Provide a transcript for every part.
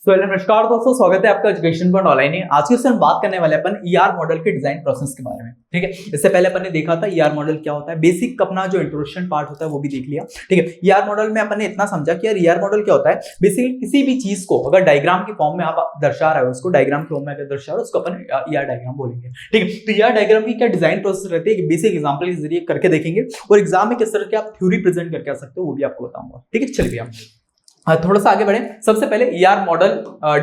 नमस्कार दोस्तों, स्वागत है आपका एजुकेशन पॉइंट ऑनलाइन में। आज के हम बात करने वाले अपन ईआर मॉडल के डिजाइन प्रोसेस के बारे में। ठीक है, इससे पहले अपन ने देखा था ईआर मॉडल क्या होता है, बेसिक अपना जो इंट्रोडक्शन पार्ट होता है वो भी देख लिया। ठीक है, ईआर मॉडल में अपन ने इतना समझा कि यार ईआर मॉडल क्या होता है। बेसिकली किसी भी चीज को अगर डायग्राम के फॉर्म में आप दर्शा रहे हो, उसको डायग्राम के फॉर्म में अगर दर्शा रहे हो उसको अपन ईआर डायग्राम बोलेंगे। ठीक है, तो ईआर डायग्राम की क्या डिजाइन प्रोसेस रहती है, बेसिक एग्जांपल के जरिए करके देखेंगे और एग्जाम में किस तरह के आप थ्योरी प्रेजेंट करके आ सकते हो वो भी आपको बताऊंगा। ठीक है, चलिए भैया थोड़ा सा आगे बढ़े। सबसे पहले ईआर मॉडल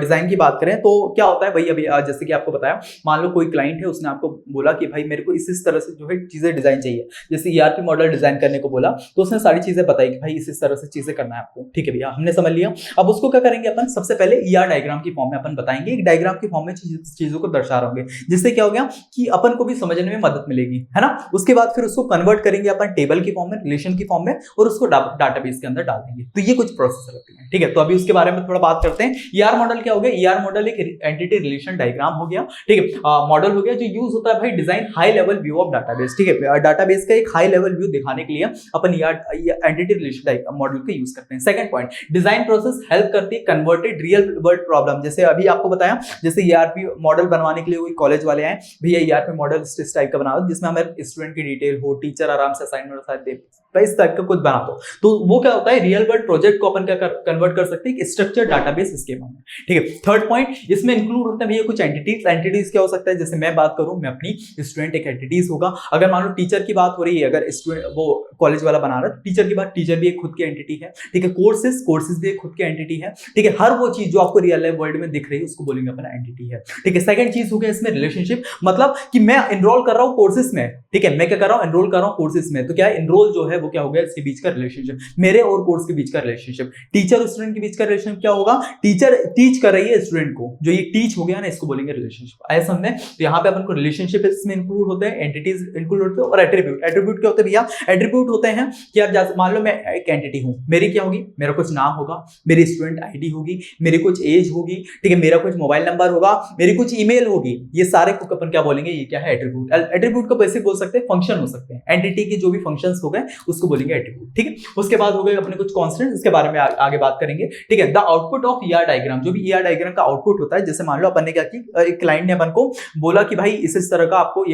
डिजाइन की बात करें तो क्या होता है भाई, अभी जैसे कि आपको बताया, मान लो कोई क्लाइंट है, उसने आपको बोला कि भाई मेरे को इस तरह से जो है चीजें डिजाइन चाहिए, जैसे ईआरपी मॉडल डिजाइन करने को बोला तो उसने सारी चीजें बताई कि भाई इस तरह से चीजें करना है आपको। ठीक है भैया, हमने समझ लिया। अब उसको क्या करेंगे अपन, सबसे पहले ईआर डायग्राम की फॉर्म में अपन बताएंगे, एक डायग्राम की फॉर्म में चीजों को दर्शा रहे होंगे, जिससे क्या हो गया कि अपन को भी समझने में मदद मिलेगी, है ना। उसके बाद फिर उसको कन्वर्ट करेंगे अपन टेबल की फॉर्म में, रिलेशन की फॉर्म में, और उसको डाटाबेस के अंदर डाल देंगे। तो ये कुछ प्रोसेस रहती है। ठीक है, तो अभी उसके बारे में थोड़ा बात करते हैं। ईआर मॉडल क्या हो गया, ईआर मॉडल एक एंटिटी रिलेशन डायग्राम हो गया। ठीक है, मॉडल हो गया जो यूज होता है भाई design high level view of database. ठीक है, डाटाबेस का एक हाई लेवल व्यू दिखाने के लिए अपन ईआर एंटिटी रिलेशन मॉडल का यूज करते हैं। Second point, design process help करती है कन्वर्टेड रियल वर्ल्ड प्रॉब्लम। जैसे अभी आपको बताया, जैसे ईआरपी मॉडल बनवाने के लिए कोई कॉलेज वाले आए, भैया ईआरपी मॉडल इस टाइप का बना दो जिसमें हमारे स्टूडेंट की डिटेल हो, टीचर आराम से असाइनमेंट दे, इस टाइप का कुछ बना दो। तो वो क्या होता है, रियल वर्ल्ड प्रोजेक्ट को अपन क्या कन्वर्ट कर सकते हैं स्ट्रक्चर डाटाबेस स्कीमा में। ठीक है, थर्ड पॉइंट, इसमें इंक्लूड होता है भैया कुछ एंटिटीज। एंटिटीज क्या हो सकता है, जैसे मैं बात करूं, मैं अपनी स्टूडेंट एक एंटिटीज होगा। अगर मान लो टीचर की बात हो रही है, अगर स्टूडेंट वो कॉलेज वाला बना रहा है, टीचर की बात, टीचर भी एक खुद की एंटिटी है। ठीक है, कोर्सेज भी एक खुद की एंटिटी है। ठीक है, हर वो चीज जो आपको रियल लाइफ वर्ल्ड में दिख रही है उसको बोलेंगे अपन एंटिटी है। ठीक है, सेकंड चीज हो गया इसमें रिलेशनशिप, मतलब कि मैं एनरोल कर रहा हूं कोर्सेज में। ठीक है, मैं क्या कर रहा हूं, एनरोल कर रहा हूं कोर्सेज में, तो क्या है, एनरोल जो है वो क्या हो गया, इसके बीच का रिलेशनशिप, मेरे और कोर्स के बीच का रिलेशनशिप। टीचर और स्टूडेंट के बीच का रिलेशनशिप क्या होगा, टीचर टीच कर रही है स्टूडेंट को, जो ये टीच हो गया ना, इसको बोलेंगे रिलेशनशिप। ऐसा हमने, तो यहाँ पे अपन को रिलेशनशिप इसमें इंक्लूड होते हैं, एंटिटीज इंक्लूड होते हैं, और एट्रीब्यूट। एट्रीब्यूट क्या होते हैं भैया, एट्रीब्यूट होते हैं कि यार मान लो मैं एक एंटिटी हूं, मेरी क्या होगी, मेरा कुछ नाम होगा, मेरी स्टूडेंट आईडी होगी, मेरी कुछ एज होगी, ठीक है, मेरा कुछ मोबाइल नंबर होगा, मेरी कुछ ईमेल होगी, ये सारे को अपन क्या बोलेंगे, ये क्या है, एट्रीब्यूट। एट्रीब्यूट को बेसिक बोल सकते हैं, फंक्शन हो सकते हैं, एंटिटी के जो भी फंक्शंस हो गए उसको बोलेंगे एट्रीब्यूट। ठीक है, उसके बाद हो गए अपने कुछ कॉन्स्टेंट्स, इसके बारे में आगे बात करेंगे। ठीक है, the output of ER diagram, जो भी ईआर डायग्राम का आउटपुट होता है, जैसे मान लो अपन ने क्या की, एक क्लाइंट ने अपन को बोला कि भाई इस तरह का आपको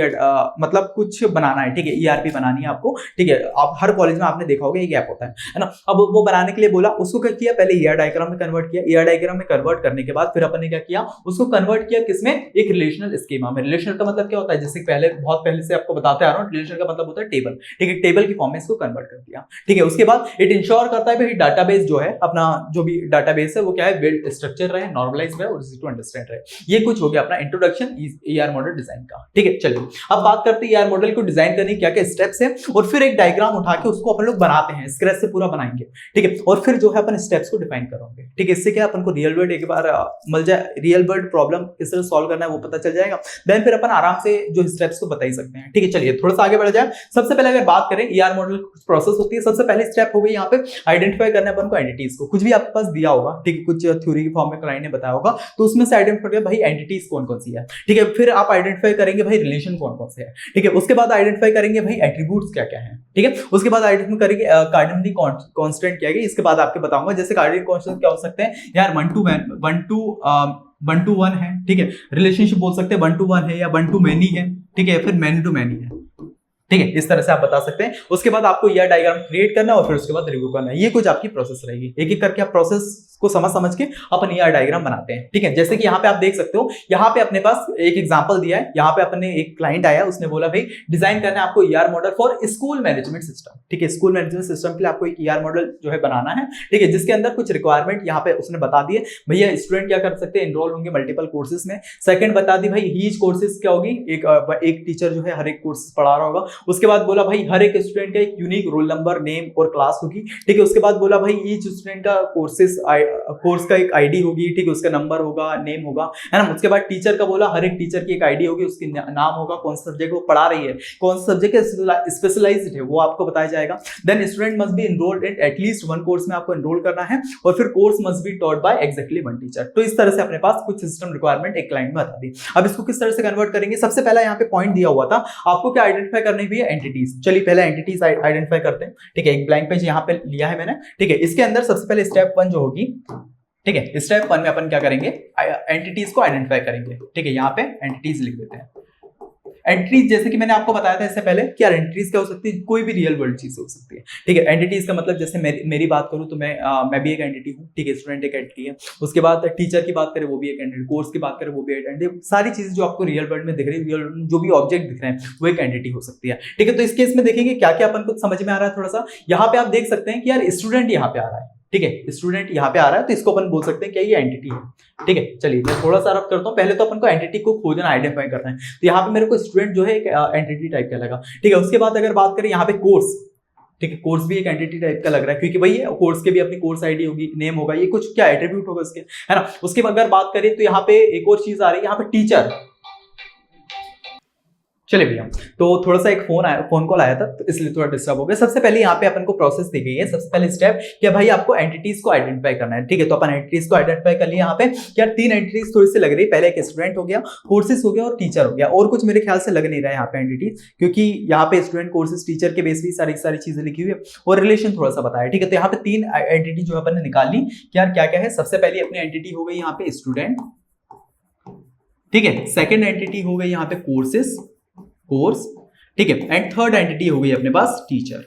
मतलब कुछ बनाना है। ठीक है, ईआरपी बनानी है आपको। ठीक है, आप हर कॉलेज में आपने देखा होगा एक ऐप होता है ना। अब वो बनाने के लिए बोला, उसको क्या किया, पहले ईआर डायग्राम में कन्वर्ट किया। ईआर डायग्राम में कन्वर्ट करने के बाद फिर अपन ने क्या किया, उसको कन्वर्ट किया किसमें, एक रिलेशनल स्कीमा में। रिलेशनल का मतलब क्या होता है, जैसे पहले बहुत पहले से आपको बताते आ रहा हूं, रिलेशनल का मतलब होता है टेबल। ठीक है, टेबल की फॉर्म में इसको कन्वर्ट कर दिया। ठीक है, उसके बाद इट इंश्योर करता है भाई डाटाबेस जो है अपना, जो भी डाटाबेस है वो क्या है, वेल स्ट्रक्चर रहे, नॉर्मलाइज रहे और इजी टू अंडरस्टैंड रहे। ये कुछ हो गया अपना इंट्रोडक्शन ईआर मॉडल डिजाइन का। ठीक है, चलिए अब बात करते हैं ईआर मॉडल को डिजाइन करने क्या क्या स्टेप्स है, और फिर एक डायग्राम उठा के उसको अपन लोग बनाते हैं, स्क्रैच से पूरा बनाएंगे। ठीक है, और फिर जो है अपन स्टेप्स को डिफाइन करेंगे। ठीक है, इससे क्या अपन को रियल वर्ल्ड एक बार मिल जाए, रियल वर्ल्ड प्रॉब्लम किस तरह सॉल्व करना है वो पता चल जाएगा, देन फिर अपन आराम से जो स्टेप्स को बता ही सकते हैं। ठीक है, चलिए थोड़ा सा आगे बढ़ जाए। सबसे पहले अगर बात करें ईआर मॉडल प्रोसेस होती है, सबसे पहले स्टेप हो गई यहाँ पे आइडेंटिफाई करना अपन को एंटिटीज को। कुछ भी आपके पास दिया होगा, ठीक है, कुछ थ्योरी के फॉर्म में क्लाइंट ने बताया होगा, तो उसमें से आइडेंटिफाई करें भाई एंटिटीज कौन कौन सी है। ठीक है, फिर आप आइडेंटिफाई करेंगे भाई रिलेशन कौन कौन से है। ठीक है, उसके बाद आइडेंटिफाई करेंगे भाई एट्रीब्यूट्स क्या क्या है। ठीक है, उसके बाद आइडेंटिफाई करेंगे कार्डिनली कांस्टेंट क्या है। इसके बाद आपके बताऊंगा, जैसे कार्डिनली कांस्टेंट क्या हो सकते हैं यार, 1 to 1 है। ठीक है, रिलेशनशिप बोल सकते हैं 1 to 1 है या 1 to many है। ठीक है, फिर many to many है। ठीक है, इस तरह से आप बता सकते हैं। उसके बाद आपको यह डायग्राम क्रिएट करना है और फिर उसके बाद रिव्यू करना है। ये कुछ आपकी प्रोसेस रहेगी, एक एक करके आप प्रोसेस को समझ के अपन ईआर डायग्राम बनाते हैं। ठीक है, जैसे कि यहाँ पे आप देख सकते हो, यहाँ पे अपने पास एक एग्जांपल दिया है। यहाँ पे अपने एक क्लाइंट आया, उसने बोला भाई डिजाइन करना है आपको ER model for school management system. ठीक है, स्कूल मैनेजमेंट सिस्टम के लिए आपको एक ईआर मॉडल जो है बनाना है। ठीक है, जिसके अंदर कुछ रिक्वायरमेंट यहाँ पे उसने बता दिए, भैया स्टूडेंट क्या कर सकते हैं, एनरोल होंगे मल्टीपल कोर्सेज में। सेकंड बता दी भाई ईच कोर्सेज क्या होगी, एक टीचर जो है हर एक कोर्सेज पढ़ा रहा होगा। उसके बाद बोला भाई हर एक स्टूडेंट का एक यूनिक रोल नंबर, नेम और क्लास होगी। ठीक है, उसके बाद बोला भाई ईच स्टूडेंट का कोर्स का एक आईडी होगी। ठीक है, उसका नंबर होगा, नेम होगा, है ना। उसके बाद टीचर का बोला हर एक टीचर की एक आईडी होगी, उसकी नाम होगा, कौन सा सब्जेक्ट वो पढ़ा रही है, कौन सा सब्जेक्ट स्पेशलाइज्ड है वो आपको बताया जाएगा। Then student must be enrolled in at least 1 course में आपको एनरोल करना है, और फिर course must be taught by exactly 1 teacher. तो इस तरह से अपने पास कुछ सिस्टम रिक्वायरमेंट एक क्लाइंट में बता दी। अब इसको किस तरह से कन्वर्ट करेंगे, सबसे पहला यहाँ पे पॉइंट दिया हुआ था आपको क्या आइडेंटिफाई करनी भी है, एंटिटीज। चलिए पहले एंटिटीज आइडेंटिफाई करते हैं। ठीक है, एक ब्लैंक पेज यहाँ पे लिया है मैंने। ठीक है, इसके अंदर सबसे पहले स्टेप 1 जो होगी, ठीक है। स्टेप 1 में अपन क्या करेंगे, एंटिटीज को आइडेंटिफाई करेंगे। ठीक है, यहाँ पे एंटिटीज लिख देते हैं। एंटिटीज जैसे कि मैंने आपको बताया था इससे पहले कि यार एंटिटीज क्या हो सकती है, कोई भी रियल वर्ल्ड चीज हो सकती है। ठीक है, एंटिटीज का मतलब जैसे मेरी बात करूं तो मैं भी एक एंटिटी हूं। ठीक है, स्टूडेंट एक एंटिटी है। उसके बाद टीचर की बात करें वो भी एक एंटिटी, कोर्स की बात करें वो भी एक एंटिटी। सारी चीजें जो आपको रियल वर्ल्ड में दिख रही है, रियल जो भी ऑब्जेक्ट दिख रहे हैं वो एक एंटिटी हो सकती है। ठीक है, तो इस केस में देखेंगे क्या क्या अपन को समझ में आ रहा है थोड़ा सा। यहाँ पे आप देख सकते हैं कि यार स्टूडेंट यहाँ पे आ रहा है। ठीक है, स्टूडेंट यहाँ पे आ रहा है तो इसको अपन बोल सकते हैं क्या ये एंटिटी है। ठीक है, चलिए मैं थोड़ा सा रब करता हूँ। पहले तो अपन को एंटिटी को खोजना, आइडेंटिफाई करना है। तो यहाँ पे मेरे को स्टूडेंट जो है एक एंटिटी टाइप का लगा। ठीक है, उसके बाद अगर बात करें यहाँ पे कोर्स, ठीक है, कोर्स भी एक एंटिटी टाइप का लग रहा है क्योंकि भाई कोर्स के भी अपनी कोर्स आईडी होगी, नेम होगा, ये कुछ क्या एट्रीब्यूट होगा उसके, है ना। उसके बाद अगर बात करें तो यहाँ पे एक और चीज आ रही है, यहाँ पे टीचर। चलिए भैया, तो थोड़ा सा एक फोन कॉल आया था तो इसलिए थोड़ा डिस्टर्ब हो गया। सबसे पहले यहाँ पे अपन को प्रोसेस दी गई है। सबसे पहले स्टेप क्या भाई, आपको एंटिटीज को आइडेंटिफाई करना है। ठीक है, तो अपन एंटिटीज को आइडेंटिफाई कर लिया। यहाँ पे क्या 3 एंटिटीज थोड़ी सी लग रही है। पहले एक स्टूडेंट हो गया, कोर्सेज हो गया और टीचर हो गया। और कुछ मेरे ख्याल से लग नहीं रहा है यहाँ पे एंटिटीज, क्योंकि यहाँ पे स्टूडेंट, कोर्सेज, टीचर के बेस भी सारी चीजें लिखी हुई है और रिलेशन थोड़ा सा बताया। ठीक है, तो यहाँ पे 3 एंटिटी जो अपन ने निकाल ली। यार क्या क्या है, सबसे पहले अपनी एंटिटी हो गई यहाँ पे स्टूडेंट। ठीक है, सेकेंड एंटिटी हो गई यहाँ पे कोर्सेज, कोर्स। ठीक है, एंड थर्ड एंटिटी हो गई अपने पास टीचर।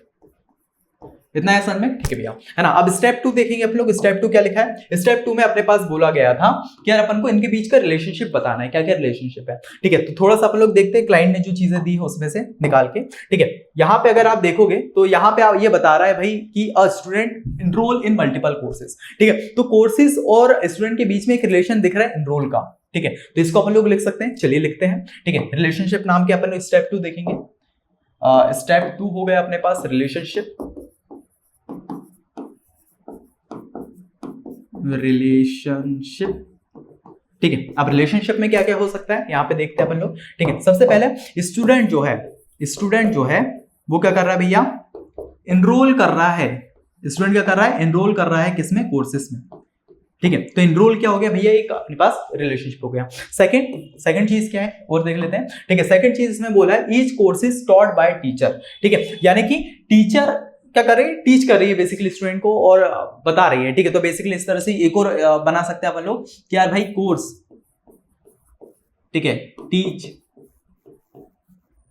इतना है सन में। ठीक है भैया, है ना। अब स्टेप 2 देखेंगे आप लोग। स्टेप 2 क्या लिखा है, स्टेप 2 में अपने पास बोला गया था कि यार अपन को इनके बीच का रिलेशनशिप बताना है, क्या क्या रिलेशनशिप है। ठीक है, तो थोड़ा सा अपन लोग देखते हैं क्लाइंट ने जो चीजें दी है उसमें से निकाल के। ठीक है, यहाँ पे अगर आप देखोगे तो यहाँ पे आप ये बता रहा है भाई कि a student enrol in multiple courses. ठीक है, तो कोर्सेज और स्टूडेंट के बीच में एक रिलेशन दिख रहा है इनरोल का। ठीक है, तो इसको अपन लोग लिख सकते हैं। चलिए लिखते हैं। ठीक है, रिलेशनशिप नाम के अपन स्टेप 2 देखेंगे। स्टेप 2 हो गया अपने पास रिलेशनशिप। ठीक है, अब रिलेशनशिप में क्या क्या हो सकता है यहाँ पे देखते हैं अपन लोग। ठीक है, सबसे पहले स्टूडेंट जो है वो क्या कर रहा है भैया, इनरोल कर रहा है। स्टूडेंट क्या कर रहा है, इनरोल कर रहा है किसमें, कोर्सेस में। ठीक है, तो इनरोल क्या हो गया भैया, एक अपने पास रिलेशनशिप हो गया। सेकंड चीज क्या है और देख लेते हैं। ठीक है, सेकंड चीज इसमें बोला है each course is taught by teacher. ठीक है, यानी कि टीचर क्या कर रही है, टीच कर रही है बेसिकली स्टूडेंट को और बता रही है। ठीक है, तो बेसिकली इस तरह से एक और बना सकते हैं अपन लोग कि यार भाई कोर्स, ठीक है, टीच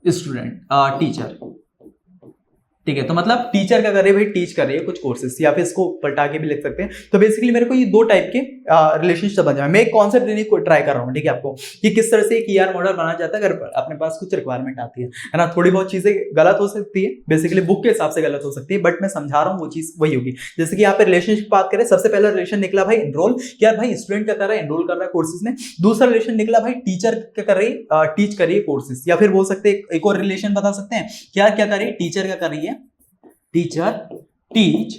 स्टूडेंट, टीचर। ठीक है, तो मतलब टीचर क्या कर रही है भाई, टीच कर रही है कुछ कोर्सेस, या फिर इसको पलटा के भी लिख सकते हैं। तो बेसिकली मेरे को ये 2 टाइप के रिलेशनशिप समझ में। मैं एक कॉन्सेप्ट देने को ट्राई कर रहा हूँ। ठीक है, आपको कि किस तरह से एक ईआर मॉडल बनाया जाता है अगर अपने पास कुछ रिक्वायरमेंट आती है ना। थोड़ी बहुत चीजें गलत हो सकती है, बेसिकली बुक के हिसाब से गलत हो सकती है, बट मैं समझा रहा हूँ वो चीज वही होगी। जैसे कि यहाँ पे रिलेशनशिप बात करें, सबसे पहला रिलेशन निकला भाई इनरोल, कि यार भाई स्टूडेंट क्या कर रहा है, इनरोल कर रहा है कोर्सेज में। दूसरा रिलेशन निकला भाई टीचर क्या कर रही है, टीच कर रही है कोर्सेज। या फिर बोल सकते हैं एक और रिलेशन बता सकते हैं कि यार क्या कर रही है, टीचर क्या कर रही है, टीचर टीच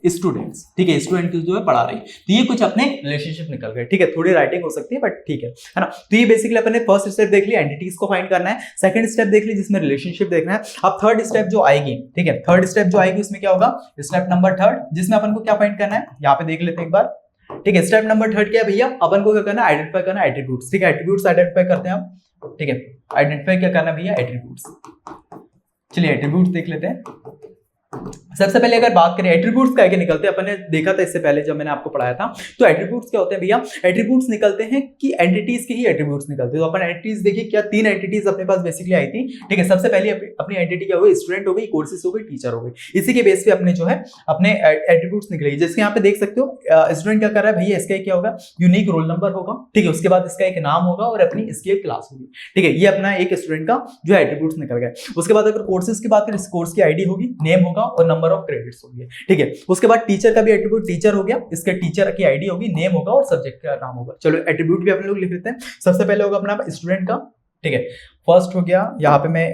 स्टूडेंट्स। ठीक है, स्टूडेंट की जो है पढ़ा रही है। तो ये कुछ अपने रिलेशनशिप निकल गए। ठीक है, थोड़ी राइटिंग हो सकती है बट ठीक है ना। तो ये बेसिकली अपने फर्स्ट स्टेप देख लिया, एंटिटीज को फाइंड करना है। सेकंड स्टेप देख ली जिसमें रिलेशनशिप देखना है। अब थर्ड स्टेप जो आएगी, ठीक है, थर्ड स्टेप जो आएगी उसमें क्या होगा, स्टेप नंबर 3 जिसमें अपन को क्या फाइंड करना है, यहाँ पे देख लेते हैं एक बार। ठीक है, स्टेप नंबर 3 क्या है भैया, अपन को क्या करना है, आइडेंटिफाई करना है एट्रीब्यूट्स। ठीक है, एट्रीब्यूट्स आइडेंटिफाई करते हैं हम। ठीक है, आइडेंटिफाई क्या करना है भैया, एट्रीब्यूट्स। चलिए एट्रीब्यूट्स देख लेते हैं। सबसे पहले अगर बात करें एट्रीब्यूट्स क्या निकलते हैं, अपन ने देखा था इससे पहले जब मैंने आपको पढ़ाया था। तो एट्रीब्यूट्स क्या होते हैं भैया, एट्रीब्यूट्स निकलते हैं कि एंटिटीज के ही एट्रीब्यूट्स निकलते हैं। तो अपन एंटिटीज देखिए, क्या 3 एंटिटीज अपने पास बेसिकली आई थी। ठीक है, सबसे पहले अपनी एंटिटी क्या हो गई, स्टूडेंट हो गई, कोर्सेज हो गई, टीचर हो गई। इसी के बेस पे अपने जो है अपने एट्रीब्यूट्स निकलेगी। जैसे यहाँ पे देख सकते हो स्टूडेंट क्या कर रहा है भैया, इसका क्या होगा, यूनिक रोल नंबर होगा। ठीक है, उसके बाद इसका एक नाम होगा और अपनी इसकी एक क्लास होगी। ठीक है, ये अपना एक स्टूडेंट का जो एट्रीब्यूट्स निकल गए। उसके बाद अगर कोर्सेज की बात करें, इस कोर्स की आईडी होगी, नेम होगा और नंबर ऑफ क्रेडिट्स होगी। ठीक है, उसके बाद टीचर का भी एट्रीब्यूट टीचर हो गया, इसके टीचर की आईडी होगी, नेम होगा और सब्जेक्ट का नाम होगा। चलो एट्रीब्यूट भी अपन लोग लिख लेते हैं। सबसे पहले होगा अपना स्टूडेंट का। ठीक है, फर्स्ट हो गया, यहाँ पे मैं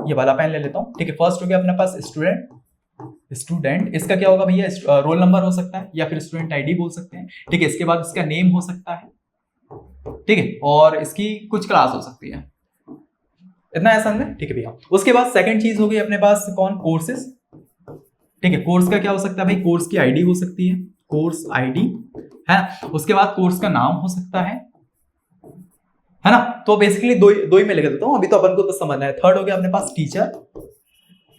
ये वाला पेन ले लेता हूँ। ठीक है, फर्स्ट हो गया अपने पास स्टूडेंट। इसका क्या होगा भैया, रोल नंबर हो सकता है या फिर स्टूडेंट आईडी बोल सकते हैं। ठीक है, इसके बाद इसका नेम हो सकता है। ठीक है, और इसकी कुछ क्लास हो सकती है। इतना आसान है। ठीक है भैया, उसके बाद सेकंड चीज हो गई अपने पास कौन, कोर्सेज। ठीक है, कोर्स का क्या हो सकता है भाई, कोर्स की आईडी हो सकती है, कोर्स आईडी है। उसके बाद कोर्स का नाम हो सकता है ना। तो बेसिकली दो ही में लिख देता हूं, अभी तो अपन को तो समझना है। थर्ड हो गया अपने पास टीचर।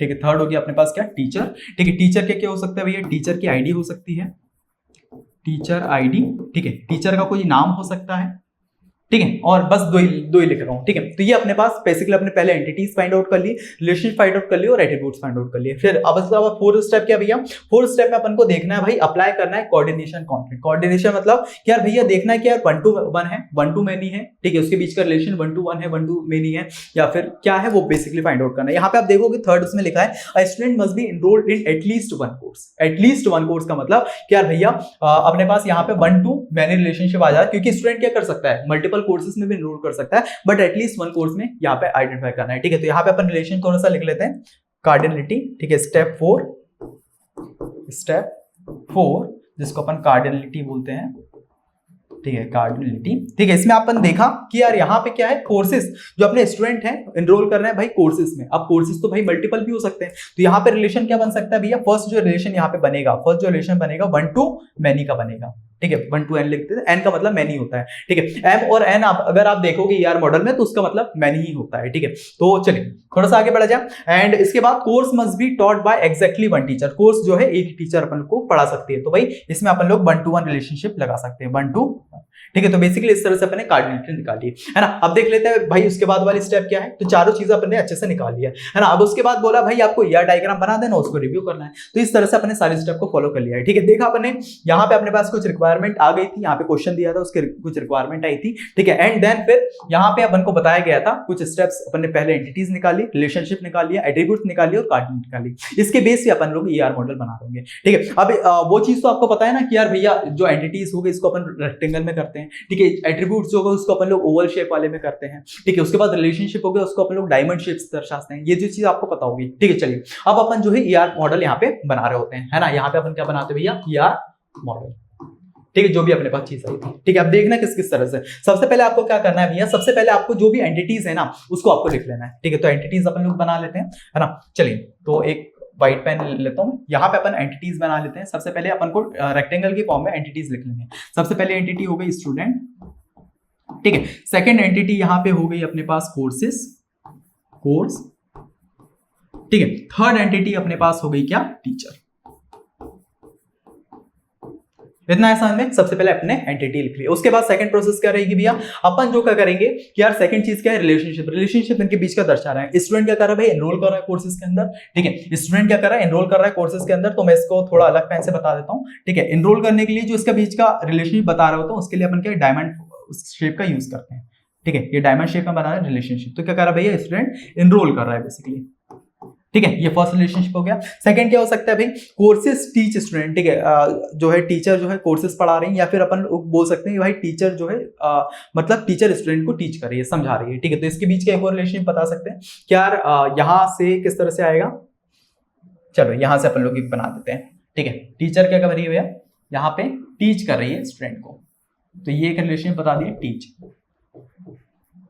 ठीक है, थर्ड हो गया अपने पास क्या, टीचर। ठीक है, टीचर क्या क्या हो सकता है भैया, टीचर की आईडी हो सकती है। टीचर आईडी, ठीक है, टीचर का कोई नाम हो सकता है, ठीक है, और बस दो ही लिख रहा हूँ, ठीक है। तो ये अपने पास बेसिकली अपने पहले एंटिटीज फाइंड आउट कर ली, रिलेशनशिप फाइंड आउट कर ली और एट्रीब्यूट्स फाइंड आउट कर लिए। फिर अब फोर्थ स्टेप क्या भैया, फोर्थ स्टेप में अपन को देखना है भाई, अप्लाई करना है कोऑर्डिनेशन कॉन्फ्लिक्ट। कोऑर्डिनेशन मतलब कि यार भैया देखना है कि यार 1 to 1 है, 1 to many है, ठीक है, उसके बीच का रिलेशन 1 to 1 है, 1 to many है, या फिर क्या है वो बेसिकली फाइंड आउट करना है। यहाँ पे आप देखोगे थर्ड उसमें लिखा है a student must be enrolled in at least 1 course. At least 1 course का मतलब कि यार भैया अपने पास यहाँ पे 1 to many रिलेशनशिप आ जाए, क्योंकि स्टूडेंट क्या कर सकता है, मल्टीपल कोर्सेज में भी एनरोल कर सकता है, बट एटलीस्ट 1 कोर्स में यहाँ पे आइडेंटिफाई करना है, ठीक है। तो यहाँ पे अपन रिलेशन थोड़ा सा लिख लेते हैं, कार्डिनलिटी, ठीक है, स्टेप 4 जिसको अपन कार्डिनलिटी बोलते हैं, ठीक है, कार्डिनलिटी, ठीक है। इसमें अपन देखा कि यार यहाँ पे क्या है, कोर्सेज जो अपने स्टूडेंट हैं एनरोल कर रहे हैं भाई कोर्सेज में। अब कोर्सेज तो भाई मल्टीपल भी हो सकते हैं, तो यहाँ पे रिलेशन क्या बन सकता है भैया, फर्स्ट जो रिलेशन यहाँ पे बनेगा, फर्स्ट जो रिलेशन बनेगा 1 to many का बनेगा, ठीक है, 1 to n लिखते हैं, n का मतलब मैनी होता है, ठीक है। m और n अगर आप देखोगे ER मॉडल में तो उसका मतलब मैनी ही होता है, ठीक है। तो चलिए थोड़ा सा आगे बढ़ा जाए। एंड इसके बाद course must be taught by exactly 1 teacher. Course जो है एक ही टीचर अपन को पढ़ा सकती है, तो भाई इसमें अपन लोग 1 to 1 रिलेशनशिप लगा सकते हैं, 1 to 1, ठीक है। तो बेसिकली इस तरह से अपने कार्डिनलिटी निकाली है ना। अब देख लेते हैं भाई उसके बाद वाली स्टेप क्या है। तो चारों चीजें अपने अच्छे से निकाल लिया है ना। अब उसके बाद बोला भाई आपको ER डायग्राम बना देना, उसको रिव्यू करना है। तो इस तरह से अपने सारे स्टेप को फॉलो कर लिया है, ठीक है। देखा अपने यहाँ पे अपने पास कुछ रिक्वायरमेंट आ गई थी, यहाँ पे क्वेश्चन दिया था, उसके कुछ रिक्वायरमेंट आई थी, ठीक है। एंड देन फिर यहाँ पे अपन को बताया गया था कुछ स्टेप्स, अपन ने पहले एंटिटीज निकाली, रिलेशनशिप निकाल लिया, एट्रीब्यूट्स निकाल लिया और कार्डिनलिटी निकाली। इसके बेस से अपन लोग ER मॉडल बना देंगे, ठीक है। अब वो चीज तो आपको पता है ना कि यार भैया जो एंटिटीज हो गई इसको अपन रेक्टेंगल में करते हैं, ठीक है। एट्रीब्यूट्स जो होगा उसको अपन लोग ओवल शेप वाले में करते हैं, ठीक है। उसके बाद रिलेशनशिप हो गया उसको अपन लोग डायमंड शेप्स दर्शाते हैं। ये जो चीज आपको पता होगी, ठीक है। चलिए अब अपन जो है ER मॉडल यहाँ पे बना रहे होते हैं, है ना। यहाँ पे अपन क्या बनाते हैं भैया, ER मॉडल, ठीक है, जो भी अपने पास चीज आई थी, ठीक है। अब देखना किस किस तरह से। सबसे पहले आपको क्या करना है भैया, सबसे पहले आपको जो भी एंटिटीज है ना उसको आपको लिख लेना है, ठीक है। तो एंटिटीज अपन लोग बना लेते हैं, है ना। चलिए तो एक व्हाइट पेन ले लेता हूं, यहाँ पे अपन एंटिटीज बना लेते हैं। सबसे पहले अपन को रेक्टेंगल की फॉर्म में एंटिटीज लिख लेंगे। सबसे पहले एंटिटी हो गई स्टूडेंट, ठीक है। सेकेंड एंटिटी यहाँ पे हो गई अपने पास कोर्सेस, कोर्स, ठीक है। थर्ड एंटिटी अपने पास हो गई क्या, टीचर। इतना है समझ में। सबसे पहले अपने एंटिटी लिख लिया। उसके बाद सेकंड प्रोसेस क्या रहेगी भैया, अपन जो क्या करेंगे कि यार सेकंड चीज क्या है, रिलेशनशिप। रिलेशनशिप इनके बीच का दर्शा रहा है। स्टूडेंट क्या कर रहा है भाई, एनरोल कर रहा है कोर्सेज के अंदर, ठीक है। स्टूडेंट क्या कर रहा है, एनरोल कर रहा है कोर्सेज के अंदर। तो मैं इसको थोड़ा अलग पेन से बता देता हूँ, ठीक है। एनरोल करने के लिए जो इसका बीच का रिलेशनशिप बता रहा होता है उसके लिए अपन क्या डायमंड शेप का यूज करते हैं, ठीक है। ये डायमंड शेप में बना है रिलेशनशिप। तो क्या कर रहा है भैया, स्टूडेंट एनरोल कर रहा है बेसिकली, ठीक है। ये फर्स्ट रिलेशनशिप हो गया। सेकंड क्या हो सकता है भाई, कोर्सेज टीच स्टूडेंट, ठीक है। जो है टीचर जो है कोर्सेज पढ़ा रही है, या फिर अपन बोल सकते हैं भाई टीचर जो है मतलब टीचर स्टूडेंट को टीच कर रही है, समझा रही है, ठीक है। तो इसके बीच का एक और रिलेशनशिप बता सकते हैं कि यार यहाँ से किस तरह से आएगा। चलो यहाँ से अपन लोग एक बना देते हैं, ठीक है। टीचर क्या कर रही है भैया, यहाँ पे टीच कर रही है स्टूडेंट को, तो ये एक रिलेशनशिप बता दिए, टीच।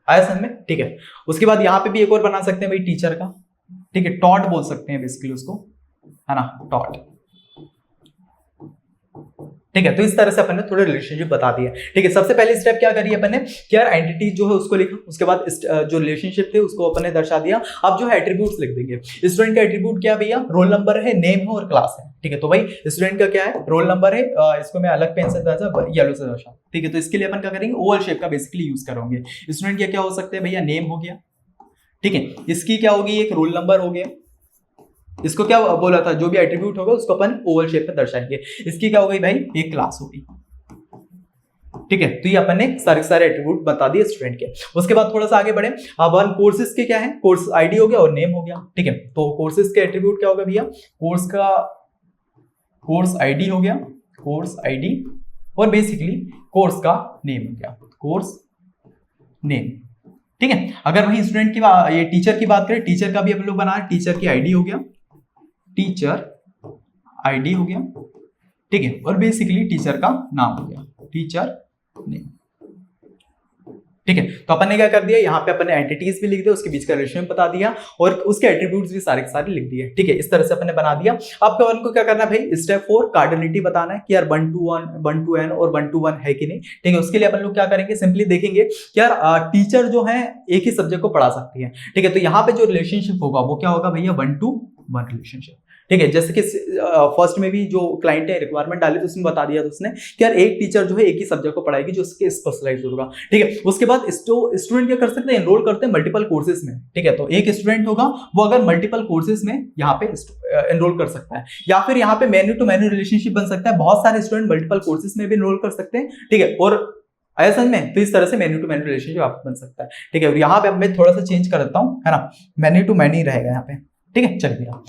आया समझ में, ठीक है। उसके बाद यहाँ पे भी एक और बना सकते हैं भाई टीचर का, ठीक है। टॉट बोल सकते हैं बेसिकली उसको, है ना, टॉट, ठीक है। तो इस तरह से अपन ने थोड़े रिलेशनशिप बता दिए, ठीक है। सबसे पहले स्टेप क्या करी अपन ने कि यार एंटिटी जो है उसको लिखा, उसके बाद जो रिलेशनशिप थे उसको अपन ने दर्शा दिया। अब जो है एट्रीब्यूट्स लिख देंगे। स्टूडेंट का एट्रीब्यूट क्या भैया, रोल नंबर है, नेम है और क्लास है, ठीक है। तो भाई स्टूडेंट का क्या है, रोल नंबर है, इसको मैं अलग पेन से दर्शा, येलो से दर्शा, ठीक है। तो इसके लिए अपन क्या करेंगे, ओवल शेप का बेसिकली यूज करेंगे। स्टूडेंट का क्या हो सकते हैं भैया, नेम हो गया, ठीक है। इसकी क्या होगी, एक रोल नंबर हो गया। इसको क्या बोला था, जो भी एट्रीब्यूट होगा उसको अपन ओवल शेप में दर्शाएंगे। इसकी क्या हो गई भाई, एक क्लास होगी, ठीक है। तो ये अपन ने सारे एट्रीब्यूट बता दिए स्टूडेंट के। उसके बाद थोड़ा सा आगे बढ़े। अब अपन कोर्सेज के क्या है, कोर्स आईडी हो गया और नेम हो गया, ठीक है। तो कोर्सेज के एट्रीब्यूट क्या होगा भैया, कोर्स का कोर्स आईडी हो गया, कोर्स आईडी, और बेसिकली कोर्स का नेम हो गया, कोर्स नेम, ठीक है। अगर वही स्टूडेंट की ये टीचर की बात करें, टीचर का भी अपन लोग बना, टीचर की आईडी हो गया, टीचर आईडी हो गया, ठीक है। और बेसिकली टीचर का नाम हो गया, टीचर नेम, ठीक है। तो अपन ने क्या कर दिया, यहाँ पे अपन ने एंटिटीज भी लिख दिया, उसके बीच का रिलेशन बता दिया और उसके एट्रीब्यूट्स भी सारे के सारे लिख दिए, ठीक है। इस तरह से अपन ने बना दिया। अब अपन को क्या करना है भाई, स्टेप 4 कार्डिनलिटी बताना है कि यार 1 to 1, 1 to n और 1 to 1 है कि नहीं, ठीक है। उसके लिए अपन लोग क्या करेंगे, सिंपली देखेंगे कि यार टीचर जो है एक ही सब्जेक्ट को पढ़ा सकती है, ठीक है। तो यहाँ पे जो रिलेशनशिप होगा वो क्या होगा भैया, 1 to 1 रिलेशनशिप, ठीक है। जैसे कि फर्स्ट में भी जो क्लाइंट ने रिक्वायरमेंट डाली तो उसमें बता दिया था उसने कि यार एक टीचर जो है एक ही सब्जेक्ट को पढ़ाएगी जो उसके स्पेशलाइज होगा, ठीक है। उसके बाद स्टूडेंट क्या कर सकते हैं, एनरोल करते हैं मल्टीपल कोर्सेज में, ठीक है। तो एक स्टूडेंट होगा वो अगर मल्टीपल कोर्सेज में यहाँ पे एनरोल कर सकता है, या फिर यहाँ पे मेन्यू टू मेन्यू रिलेशनशिप बन सकता है, बहुत सारे स्टूडेंट मल्टीपल कोर्सेज में भी एनरोल कर सकते हैं, ठीक है। और आया समझ में, तो इस तरह से मेन्यू टू मेन्यू रिलेशनशिप आप बन सकता है, ठीक है। और यहाँ पे मैं थोड़ा सा चेंज कर देता हूँ, है ना, मेन्यू टू मेन्यू रहेगा यहाँ पे, ठीक है। चलिए,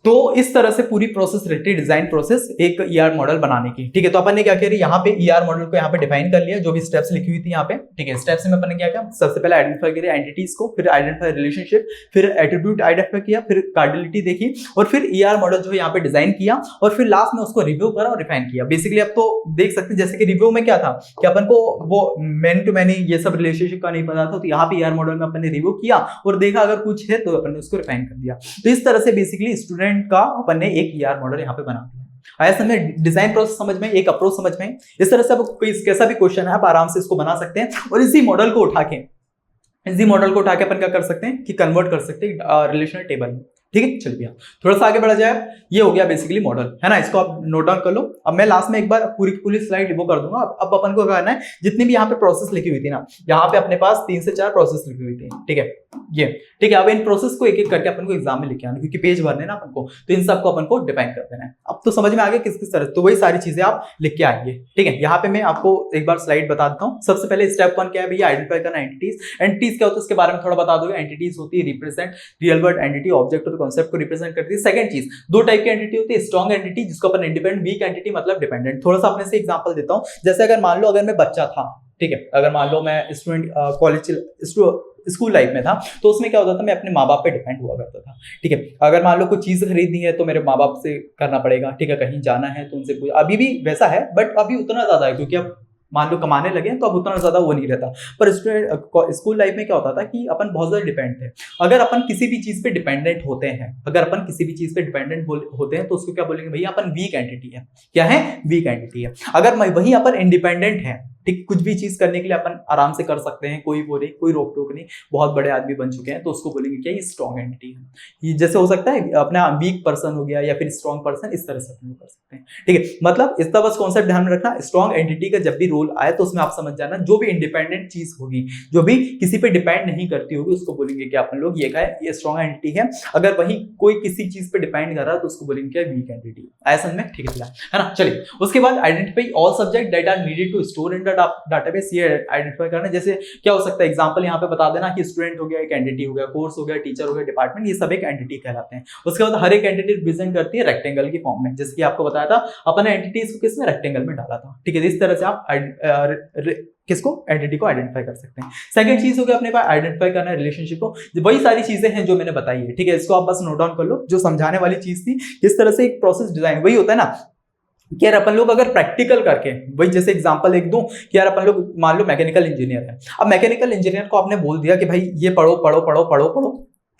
तो इस तरह से पूरी प्रोसेस रहती है, डिजाइन प्रोसेस एक ईआर मॉडल बनाने की, ठीक है। तो अपन ने क्या किया, यहाँ पे ईआर मॉडल को यहाँ पे डिफाइन कर लिया, जो भी स्टेप्स लिखी हुई थी यहाँ पे, ठीक है। स्टेप्स में अपन ने क्या किया, सबसे पहले आइडेंटिफाई किया एंटिटीज को, फिर आइडेंटिफाई रिलेशनशिप, फिर एट्रीब्यूट आइडेंटिफाई किया, फिर कार्डिलिटी देखी, और फिर ईआर मॉडल जो है यहाँ पे डिजाइन किया, और फिर लास्ट में उसको रिव्यू करा और रिफाइन किया। बेसिकली अब तो देख सकते हैं, जैसे कि रिव्यू में क्या था कि अपन को वो मैन टू मैन ये सब रिलेशनशिप का नहीं पता था, तो यहाँ पे ईआर मॉडल में अपन ने रिव्यू किया और देखा अगर कुछ है तो अपन ने उसको रिफाइन कर दिया। तो इस तरह से बेसिकली स्टूडेंट का अपन ने एक ईआर मॉडल यहाँ पे बना दिया। आया समझ में, डिजाइन प्रोसेस समझ में, एक अप्रोच समझ में। इस तरह से आप कोई कैसा भी क्वेश्चन है आप आराम से इसको बना सकते हैं, और इसी मॉडल को उठा के अपन क्या कर सकते हैं कि कन्वर्ट कर सकते हैं रिलेशनल टेबल में, ठीक है। चलिए थोड़ा सा आगे बढ़ा जाए, ये हो गया बेसिकली मॉडल, है ना, इसको आप नोट डाउन कर लो। अब मैं लास्ट में एक बार पूरी स्लाइड वो कर दूंगा। अब अपन को करना है, जितनी भी यहाँ पे प्रोसेस लिखी हुई थी ना, यहाँ पे अपने पास 3 से 4 प्रोसेस लिखी हुई थी, ठीक है, ये, ठीक है। अब इन प्रोसेस को एक एक करके अपन को एग्जाम में लिख के आना, क्योंकि पेज भरने ना अपन को, तो इन सबको अपन को डिफाइन कर देना है। अब तो समझ में आ गया किस किस तरह, तो वही सारी चीजें आप लिख के आएंगे, ठीक है। यहाँ पे मैं आपको एक बार स्लाइड बता देता हूँ। सबसे पहले स्टेप 1 क्या है भैया, आइडेंटिफाई करना एंटिटीज। एंटिटीज क्या होता है उसके बारे में थोड़ा बता दोगे। एंटिटीज होती है represent real world entity, object और कॉन्सेप्ट को रिप्रेजेंट करती है। सेकंड चीज, 2 टाइप की एंटिटी होती है, स्ट्रॉन्ग एंटिटी जिसको अपन इंडिपेंडेंट, वीक एंटिटी मतलब डिपेंडेंट। थोड़ा सा अपने से एग्जांपल देता हूं, जैसे अगर मान लो अगर मैं बच्चा था, ठीक है, अगर मान लो मैं स्टूडेंट कॉलेज स्कूल लाइफ में था, तो उसमें क्या होता था, मैं अपने माँ बाप पे डिपेंड हुआ करता था, ठीक है। अगर मान लो कुछ चीज खरीदनी है तो मेरे माँ बाप से करना पड़ेगा, ठीक है, कहीं जाना है तो उनसे पूछ, अभी भी वैसा है बट अभी उतना ज्यादा है क्योंकि अब मान लो कमाने लगे तो अब उतना ज्यादा वो नहीं रहता। पर स्कूल लाइफ में क्या होता था कि अपन बहुत ज्यादा डिपेंड थे। अगर अपन किसी भी चीज पे डिपेंडेंट होते हैं, तो उसको क्या बोलेंगे भैया, अपन वीक एंटिटी है। क्या है, वीक एंटिटी है। अगर वहीं अपन इंडिपेंडेंट है, ठीक, कुछ भी चीज करने के लिए अपन आराम से कर सकते हैं, कोई रोक टोक नहीं, बहुत बड़े आदमी बन चुके हैं, तो उसको बोलेंगे क्या, ये स्ट्रॉन्ग एंटिटी है। ये जैसे हो सकता है अपना वीक पर्सन हो गया या फिर स्ट्रॉन्ग पर्सन, इस तरह से अपन कर सकते हैं, ठीक है। मतलब इसका बस कॉन्सेप्ट ध्यान में रखना, स्ट्रॉन्ग एंटिटी का जब भी रोल आए तो उसमें आप समझ जाना, जो भी इंडिपेंडेंट चीज होगी, जो भी किसी पे डिपेंड नहीं करती होगी, उसको बोलेंगे कि अपन लोग ये ये स्ट्रॉन्ग एंटिटी है। अगर वही कोई किसी चीज पे डिपेंड कर रहा है तो उसको बोलेंगे क्या, वीक एंटिटी। ऐसा में ठीक है ना। चलिए उसके बाद identify all subject that are needed to store in the database, ये आइडेंटिफाई करना। जैसे क्या हो सकता है, एग्जांपल यहाँ पे बता देना कि स्टूडेंट हो गया एक एंटिटी हो गया, कोर्स हो गया, टीचर हो गया, डिपार्टमेंट, ये सब एक एंटिटी कहलाते हैं। उसके बाद हर एक एंटिटी रिप्रेजेंट करती है रेक्टेंगल की फॉर्म में, जैसे कि आपको बताया था अपन ने एंटिटीज को किसमें, रेक्टेंगल में डाला था, ठीक है। इस तरह से आप किसको, एंटिटी को आइडेंटिफाई कर सकते हैं। सेकंड चीज हो गया अपने पास आइडेंटिफाई करना है रिलेशनशिप को। वही सारी चीजें हैं जो मैंने बताई है, ठीक है। इसको आप बस नोट डाउन कर लो, जो समझाने वाली चीज थी किस तरह से एक प्रोसेस डिजाइन, वही होता है ना कि यार अपन लोग अगर प्रैक्टिकल करके, वही जैसे एग्जांपल एक दूं कि यार अपन लोग मान लो मैकेनिकल इंजीनियर है। अब मैकेनिकल इंजीनियर को आपने बोल दिया कि भाई ये पढ़ो पढ़ो पढ़ो पढ़ो पढ़ो,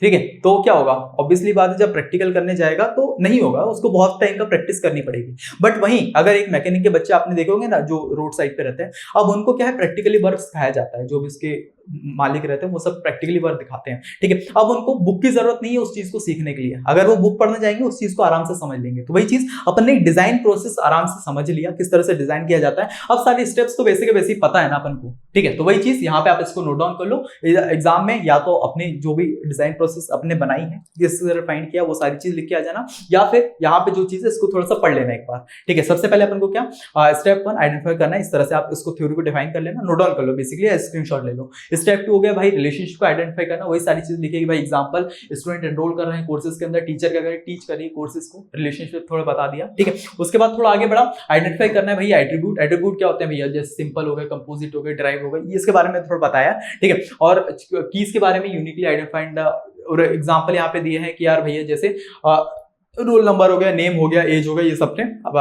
ठीक है, तो क्या होगा, ऑब्वियसली बात है जब प्रैक्टिकल करने जाएगा तो नहीं होगा, उसको बहुत टाइम का प्रैक्टिस करनी पड़ेगी। बट वहीं अगर एक मैकेनिक के बच्चे आपने देखे होंगे ना जो रोड साइड पे रहते हैं, अब उनको क्या है, प्रैक्टिकली वर्क सिखाया जाता है, जो भी उसके मालिक रहते हैं वो सब प्रैक्टिकली वर्क दिखाते हैं, ठीक है। अब उनको बुक की जरूरत नहीं है उस चीज को सीखने के लिए, अगर वो बुक पढ़ने जाएंगे उस चीज को आराम से समझ लेंगे। तो वही चीज अपन ने डिजाइन प्रोसेस आराम से समझ लिया, किस तरह से डिजाइन किया जाता है। अब सारे स्टेप्स तो वैसे के वैसे ही पता है ना अपन को, ठीक है। तो वही चीज यहाँ पे आप इसको नोट डाउन कर लो, एग्जाम में या तो अपने जो भी डिजाइन प्रोसेस अपने बनाई है, किस तरह फाइंड किया, वो सारी चीज लिख के आ जाना, या फिर यहाँ पे जो चीज है इसको थोड़ा सा पढ़ लेना एक बार, ठीक है। सबसे पहले अपन को क्या, स्टेप 1 आइडेंटिफाई करना है, इस तरह से आप इसको थ्योरी को डिफाइन कर लेना, नोट डाउन कर लो, बेसिकली स्क्रीनशॉट ले लो। स्टेप 2 हो गया भाई रिलेशनशिप को आइडेंटिफाई करना, वही सारी चीज लिखेगी भाई, एग्जांपल स्टूडेंट एनरोल कर रहे हैं कोर्सेज के अंदर, टीचर क्या करे, टीच करिए कोर्सेज को, रिलेशनशिप थोड़ा बता दिया, ठीक है। उसके बाद थोड़ा आगे बढ़ा, आइडेंटिफाई करना है भैया एट्रीब्यूट। एट्रीब्यूट क्या होते हैं भैया, जैसे सिंपल हो गए, कंपोजिट हो गए, ड्राइव हो गए, इसके बारे में थोड़ा बताया, ठीक है। और कीज के बारे में यूनिकली आइडेंटिफाइड, और एग्जांपल यहाँ पे दिए हैं कि यार भैया जैसे रोल नंबर हो गया, नेम हो गया, एज हो गया, ये सब ने अब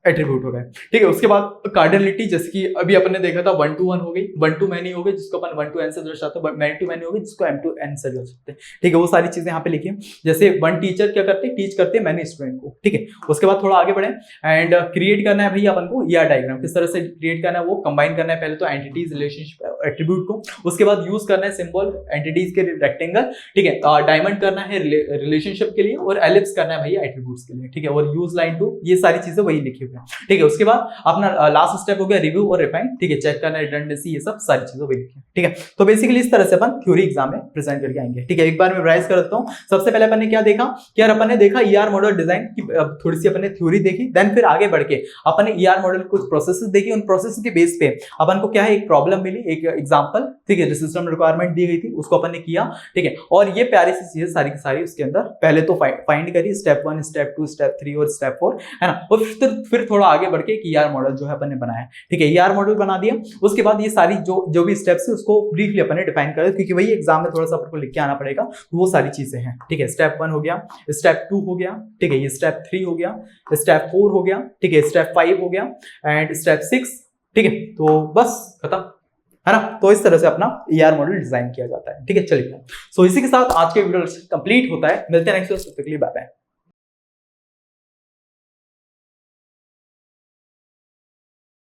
एट्रीब्यूट हो गए। ठीक है, उसके बाद कार्डिनलिटी, जैसे कि अभी अपन ने देखा था 1 to 1 हो गई, 1 to many हो गई जिसको अपन 1 to n से दर्शाते हैं, many to many हो गई जिसको m to n से दर्शाते हैं। ठीक है, वो सारी चीजें यहाँ पे लिखी है। जैसे वन टीचर क्या करते हैं, टीच करते हैं मैनी स्टूडेंट को। ठीक है, उसके बाद थोड़ा आगे बढ़े एंड क्रिएट करना है भैया अपन को ईआर डायग्राम। किस तरह से क्रिएट करना है, वो कंबाइन करना है पहले तो एंटिटीज, रिलेशनशिप, एट्रीब्यूट को। उसके बाद यूज करना है सिंबल एंटिटीज के रेक्टेंगल। ठीक है, डायमंड करना है रिलेशनशिप के लिए और एलिप्स करना है भैया एट्रीब्यूट्स के लिए। ठीक है, और यूज लाइन टू, ये सारी चीजें वही लिखी हुई है। ठीक है, उसके बाद अपना लास्ट स्टेप हो गया रिव्यू और रिफाइन। ठीक है, चेक करना, रिडंडेंसी, ये सब सारी चीजें वही लिखी है। ठीक है, तो बेसिकली इस तरह से अपन थ्योरी एग्जाम में प्रेजेंट करके आएंगे। ठीक है, एक बार मैं रिवाइज कर देता हूं। सबसे पहले अपन ने क्या देखा कि यार अपन ने देखा ईआर मॉडल डिजाइन की थोड़ी सी अपन ने थ्योरी देखी, देन फिर आगे बढ़ के अपन ने ईआर मॉडल कुछ प्रोसेसेस देखी, उन प्रोसेसेस के बेस पे अपन को क्या है, एक प्रॉब्लम मिली, एक एग्जांपल। ठीक है, जो सिस्टम रिक्वायरमेंट दी गई थी उसको अपन ने किया। ठीक है, और ये प्यारी सी चीजें सारी की सारी उसके अंदर पहले तो फाइंड करी, स्टेप 1, स्टेप 2, स्टेप 3 और स्टेप 4, है ना। और फिर थोड़ा आगे बढ़ के ईआर मॉडल जो है अपन ने बनाया। ठीक है, ईआर मॉडल बना दिया। उसके बाद ये सारी जो भी स्टेप्स है उसको ब्रीफली अपन ने डिफाइन कर दिया, क्योंकि वही एग्जाम में थोड़ा सा अपन को लिख के आना पड़ेगा। वो सारी चीजें हैं। ठीक है, स्टेप 1 हो गया, स्टेप 2 हो गया, ठीक है, ये स्टेप 3 हो गया, स्टेप 4 हो गया, ठीक है, स्टेप 5 हो गया एंड स्टेप 6। ठीक है, तो बस खत्म, है ना। तो इस तरह से अपना ईआर मॉडल डिजाइन किया जाता है। ठीक है, चलिए, सो इसी के साथ आज के वीडियो कंप्लीट होता है। मिलते हैं नेक्स्ट वीडियो, बाय बाय।